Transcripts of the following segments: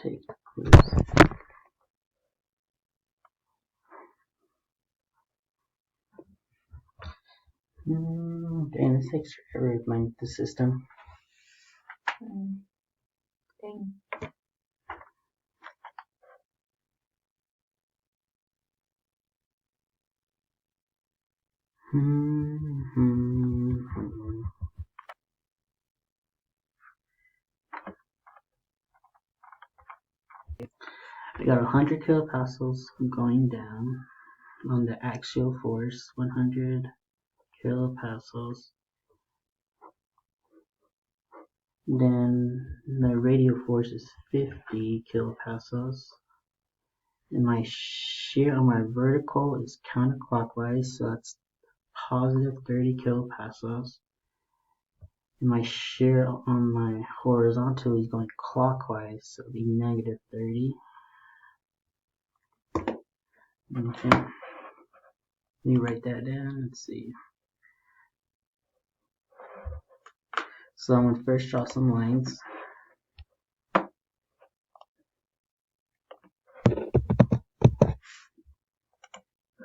take the quiz. Dang, this takes forever with the system. Dang. I got 100 kilopascals going down on the axial force, 100 kilopascals. Then the radial force is 50 kilopascals. And my shear on my vertical is counterclockwise, so that's positive 30 kilopascals. And my shear on my horizontal is going clockwise, so it'll be negative 30. Okay. Let me write that down. Let's see. So I'm going to first draw some lines.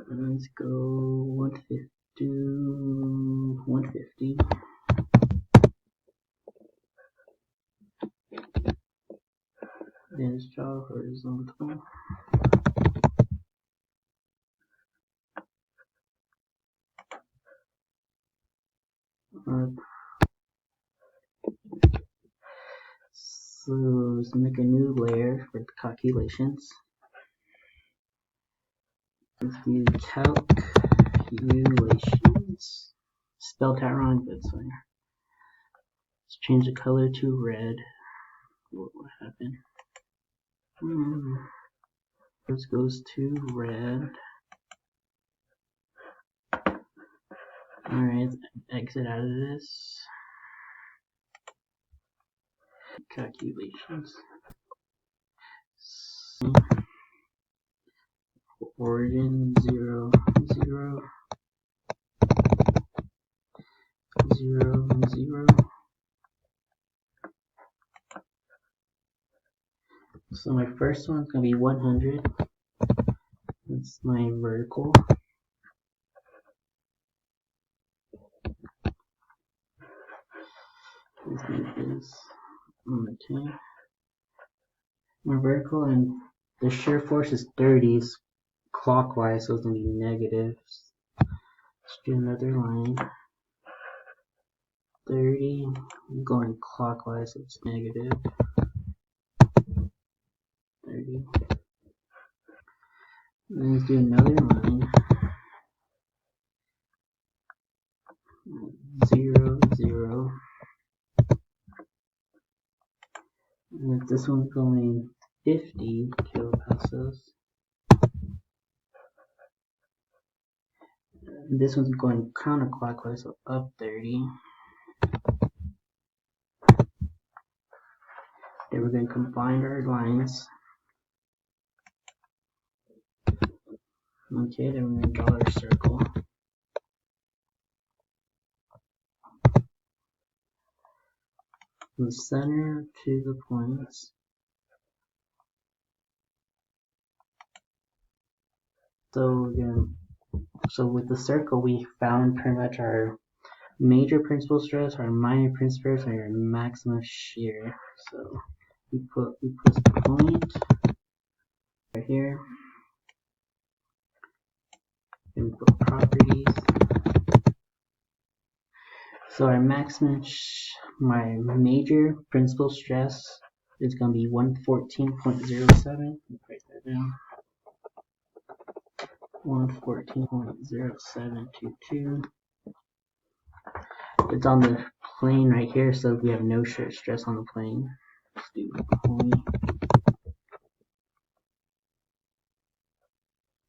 Let's go 150. Then let's draw horizontal. So let's make a new layer for the calculations. Let's do calculations. Spelled out wrong, but it's fine. Let's change the color to red. What happened? This goes to red. Alright, exit out of this. Calculations. Origin 0, 0, 0, 0. So my first one's gonna be 100. That's my vertical. Let's make this on the 10. My vertical, and the shear force is 30 clockwise, so it's gonna be negative. Let's do another line. 30 going clockwise, so it's negative 30. Then let's do another line. 0, 0. And this one's going 50 kilopascals. And this one's going counterclockwise, so up 30. Then we're going to combine our lines. Okay, then we're going to draw our circle. From the center to the points. So with the circle, we found pretty much our major principal stress, our minor principal stress, and our maximum shear. So we put the point right here. Then we put properties. So our maximum, my major principal stress is going to be 114.07. Write that down. 114.0722. It's on the plane right here, so we have no shear stress on the plane. Let's do only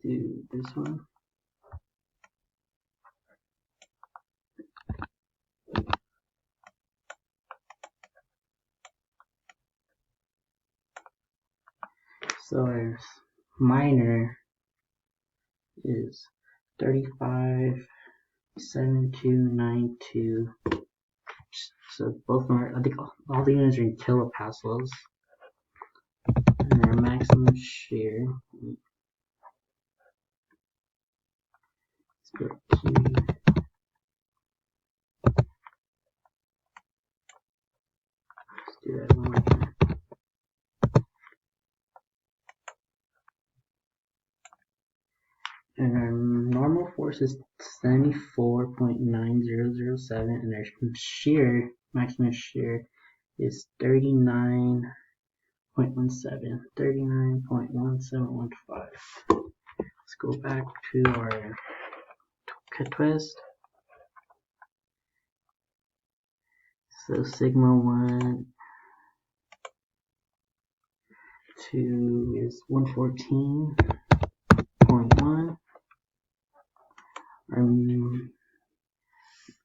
do this one. So our minor is 35.7292. So both of them are, I think all the units are in kilopascals. and our maximum shear. Let's go to let's do that one more time. And our normal force is 74.9007, and our shear, maximum shear, is 39.17. 39.1715. Let's go back to our twist. So sigma 1, 2 is 114.1.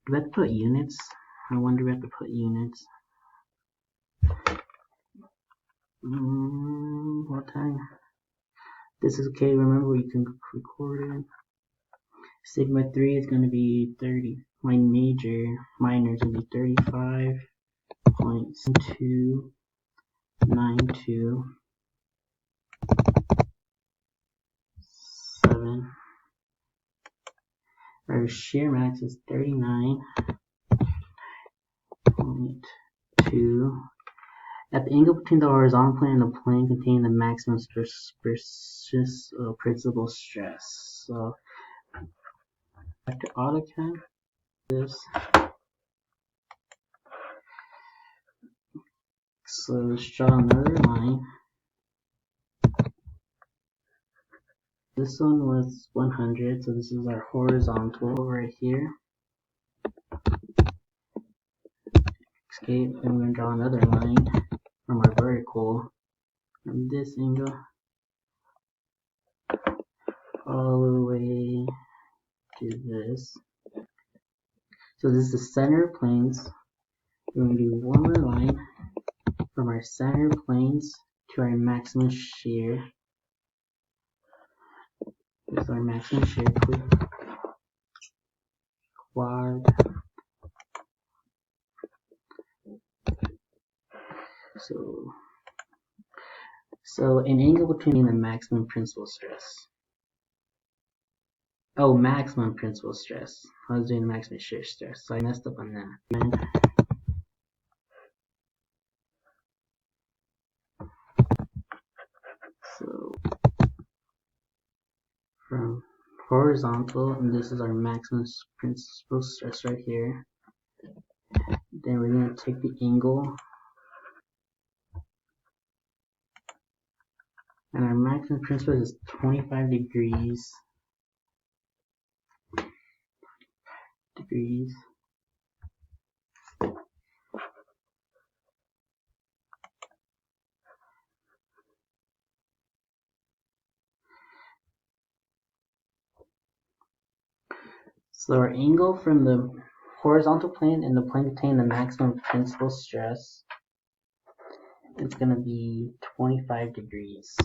Let's put units. I wonder if we have to put units. What time? This is okay. Remember, you can record it. Sigma 3 is going to be 30. My minor is going to be 35.292.7. Our shear max is 39.2. At the angle between the horizontal plane and the plane containing the maximum principal stress. So back to AutoCAD. This. So let's draw another line. This one was 100, so this is our horizontal right here. Escape, and we're going to draw another line from our vertical from this angle all the way to this. So this is the center planes. We're going to do one more line from our center planes to our maximum shear. This is our maximum shear quad. So an angle between the maximum principal stress. Oh, maximum principal stress. I was doing maximum shear stress, so I messed up on that. So from horizontal, and this is our maximum principal stress right here. Then we're going to take the angle, and our maximum principal is 25 degrees. So our angle from the horizontal plane and the plane containing the maximum principal stress is going to be 25 degrees.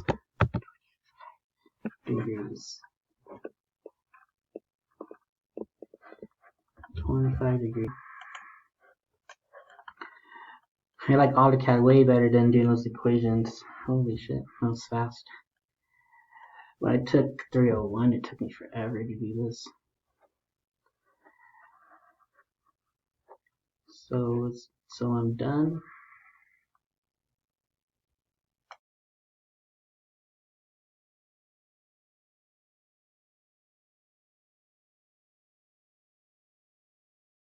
25 degrees. I like AutoCAD way better than doing those equations. Holy shit, that was fast. But I took 301, it took me forever to do this. So I'm done.